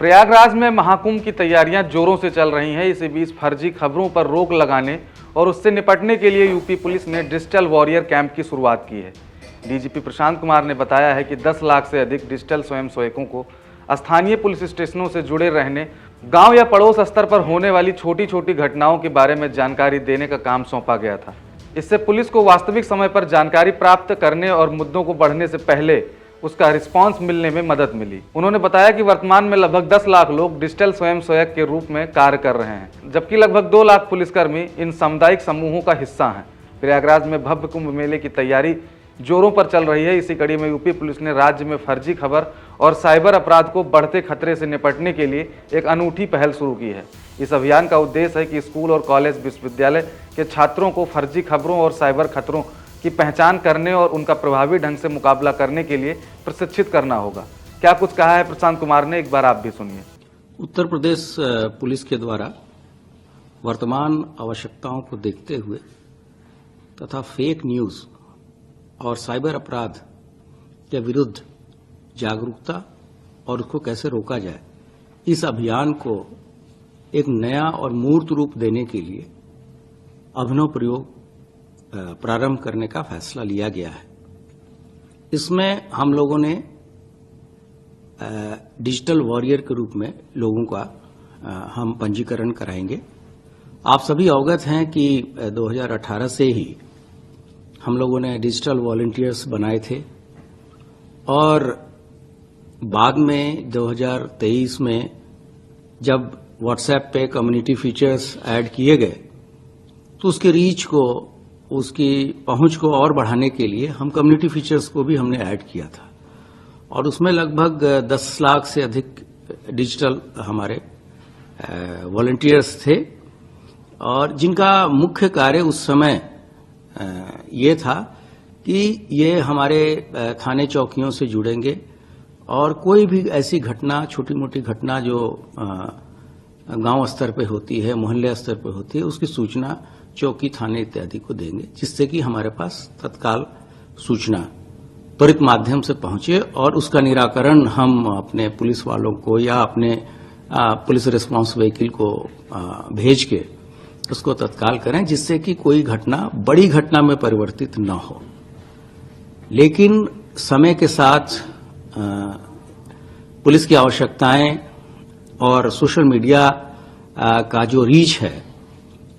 प्रयागराज में महाकुंभ की तैयारियां जोरों से चल रही हैं। इसी बीच फर्जी खबरों पर रोक लगाने और उससे निपटने के लिए यूपी पुलिस ने डिजिटल वॉरियर कैंप की शुरुआत की है। डीजीपी प्रशांत कुमार ने बताया है कि 10 लाख से अधिक डिजिटल स्वयंसेवकों को स्थानीय पुलिस स्टेशनों से जुड़े रहने, गांव या पड़ोस स्तर पर होने वाली छोटी छोटी घटनाओं के बारे में जानकारी देने का काम सौंपा गया था। इससे पुलिस को वास्तविक समय पर जानकारी प्राप्त करने और मुद्दों को बढ़ने से पहले उसका रिस्पांस मिलने में मदद मिली। उन्होंने बताया कि वर्तमान में लगभग 10 लाख लोग डिजिटल स्वयंसेवक के रूप में कार्य कर रहे हैं, जबकि लगभग 2 लाख पुलिसकर्मी इन सामुदायिक समूहों का हिस्सा हैं। प्रयागराज में भव्य कुंभ मेले की तैयारी जोरों पर चल रही है। इसी कड़ी में यूपी पुलिस ने राज्य में फर्जी खबर और साइबर अपराध को बढ़ते खतरे से निपटने के लिए एक अनूठी पहल शुरू की है। इस अभियान का उद्देश्य है कि स्कूल और कॉलेज, विश्वविद्यालय के छात्रों को फर्जी खबरों और साइबर खतरों की पहचान करने और उनका प्रभावी ढंग से मुकाबला करने के लिए प्रशिक्षित करना होगा। क्या कुछ कहा है प्रशांत कुमार ने, एक बार आप भी सुनिए। उत्तर प्रदेश पुलिस के द्वारा वर्तमान आवश्यकताओं को देखते हुए तथा फेक न्यूज और साइबर अपराध के विरुद्ध जागरूकता और उसको कैसे रोका जाए, इस अभियान को एक नया और मूर्त रूप देने के लिए अभिनव प्रयोग प्रारंभ करने का फैसला लिया गया है। इसमें हम लोगों ने डिजिटल वॉरियर के रूप में लोगों का हम पंजीकरण कराएंगे। आप सभी अवगत हैं कि 2018 से ही हम लोगों ने डिजिटल वॉलंटियर्स बनाए थे और बाद में 2023 में जब व्हाट्सएप पे कम्युनिटी फीचर्स ऐड किए गए तो उसके रीच को, उसकी पहुंच को और बढ़ाने के लिए हम कम्युनिटी फीचर्स को भी हमने ऐड किया था और उसमें लगभग 10 लाख से अधिक डिजिटल हमारे वॉलंटियर्स थे और जिनका मुख्य कार्य उस समय ये था कि ये हमारे थाने चौकियों से जुड़ेंगे और कोई भी ऐसी घटना, छोटी मोटी घटना जो गांव स्तर पे होती है, मोहल्ले स्तर पे होती है, उसकी सूचना चौकी, थाने इत्यादि को देंगे, जिससे कि हमारे पास तत्काल सूचना त्वरित माध्यम से पहुंचे और उसका निराकरण हम अपने पुलिस वालों को या अपने पुलिस रिस्पांस व्हीकल को भेज के उसको तत्काल करें, जिससे कि कोई घटना बड़ी घटना में परिवर्तित न हो। लेकिन समय के साथ पुलिस की आवश्यकताएं और सोशल मीडिया का जो रीच है,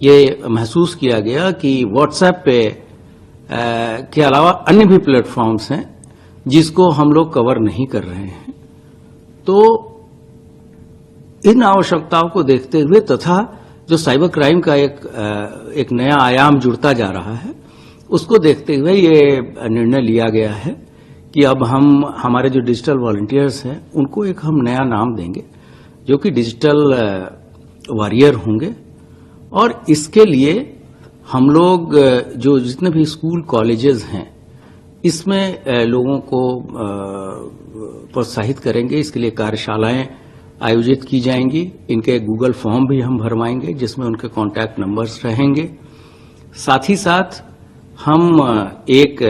ये महसूस किया गया कि व्हाट्सएप पे के अलावा अन्य भी प्लेटफॉर्म्स हैं जिसको हम लोग कवर नहीं कर रहे हैं। तो इन आवश्यकताओं को देखते हुए तथा जो साइबर क्राइम का एक नया आयाम जुड़ता जा रहा है, उसको देखते हुए ये निर्णय लिया गया है कि अब हम हमारे जो डिजिटल वॉलंटियर्स हैं उनको एक हम नया नाम देंगे जो कि डिजिटल वॉरियर होंगे। और इसके लिए हम लोग जो जितने भी स्कूल कॉलेजेस हैं इसमें लोगों को प्रोत्साहित करेंगे। इसके लिए कार्यशालाएं आयोजित की जाएंगी। इनके गूगल फॉर्म भी हम भरवाएंगे जिसमें उनके कॉन्टैक्ट नंबर्स रहेंगे। साथ ही साथ हम एक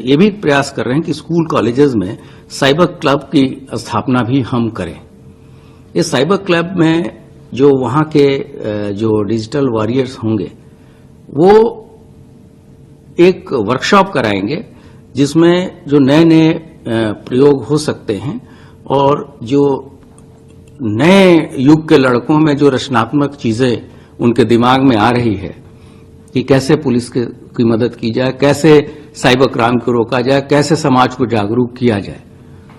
ये भी प्रयास कर रहे हैं कि स्कूल कॉलेजेस में साइबर क्लब की स्थापना भी हम करें। इस साइबर क्लब में जो वहां के जो डिजिटल वॉरियर्स होंगे वो एक वर्कशॉप कराएंगे जिसमें जो नए नए प्रयोग हो सकते हैं और जो नए युग के लड़कों में जो रचनात्मक चीजें उनके दिमाग में आ रही है कि कैसे पुलिस की मदद की जाए, कैसे साइबर क्राइम को रोका जाए, कैसे समाज को जागरूक किया जाए।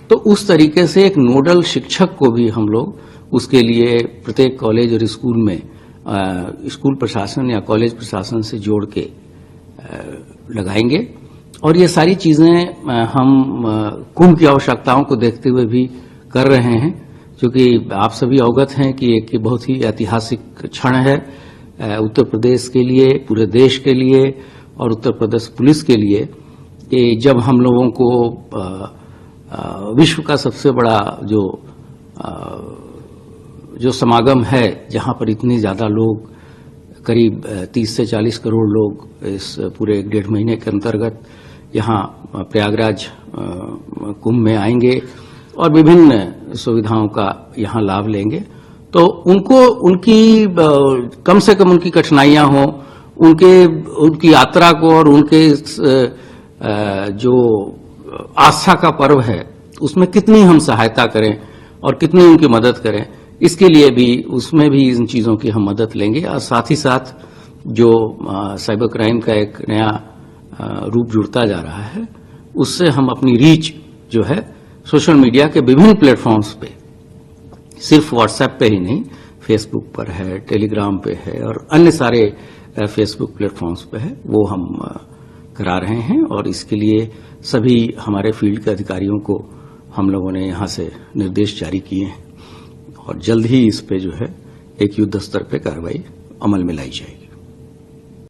तो उस तरीके से एक नोडल शिक्षक को भी हम लोग उसके लिए प्रत्येक कॉलेज और स्कूल में स्कूल प्रशासन या कॉलेज प्रशासन से जोड़ के लगाएंगे। और ये सारी चीजें हम कुंभ की आवश्यकताओं को देखते हुए भी कर रहे हैं, क्योंकि आप सभी अवगत हैं कि एक बहुत ही ऐतिहासिक क्षण है उत्तर प्रदेश के लिए, पूरे देश के लिए और उत्तर प्रदेश पुलिस के लिए कि जब हम लोगों को विश्व का सबसे बड़ा जो समागम है, जहां पर इतने ज्यादा लोग, करीब 30 से 40 करोड़ लोग इस पूरे 1.5 महीने के अंतर्गत यहाँ प्रयागराज कुंभ में आएंगे और विभिन्न सुविधाओं का यहाँ लाभ लेंगे। तो उनको उनकी कम से कम उनकी कठिनाइयां हो, उनकी यात्रा को और उनके जो आस्था का पर्व है उसमें कितनी हम सहायता करें और कितनी उनकी मदद करें, इसके लिए भी उसमें भी इन चीजों की हम मदद लेंगे। और साथ ही साथ जो साइबर क्राइम का एक नया रूप जुड़ता जा रहा है, उससे हम अपनी रीच जो है सोशल मीडिया के विभिन्न प्लेटफॉर्म्स पे, सिर्फ व्हाट्सएप पे ही नहीं, फेसबुक पर है, टेलीग्राम पे है और अन्य सारे फेसबुक प्लेटफॉर्म्स पे है, वो हम करा रहे हैं। और इसके लिए सभी हमारे फील्ड के अधिकारियों को हम लोगों ने यहां से निर्देश जारी किए हैं और जल्द ही इस पे जो है एक युद्ध स्तर पे कार्रवाई अमल में लाई जाएगी।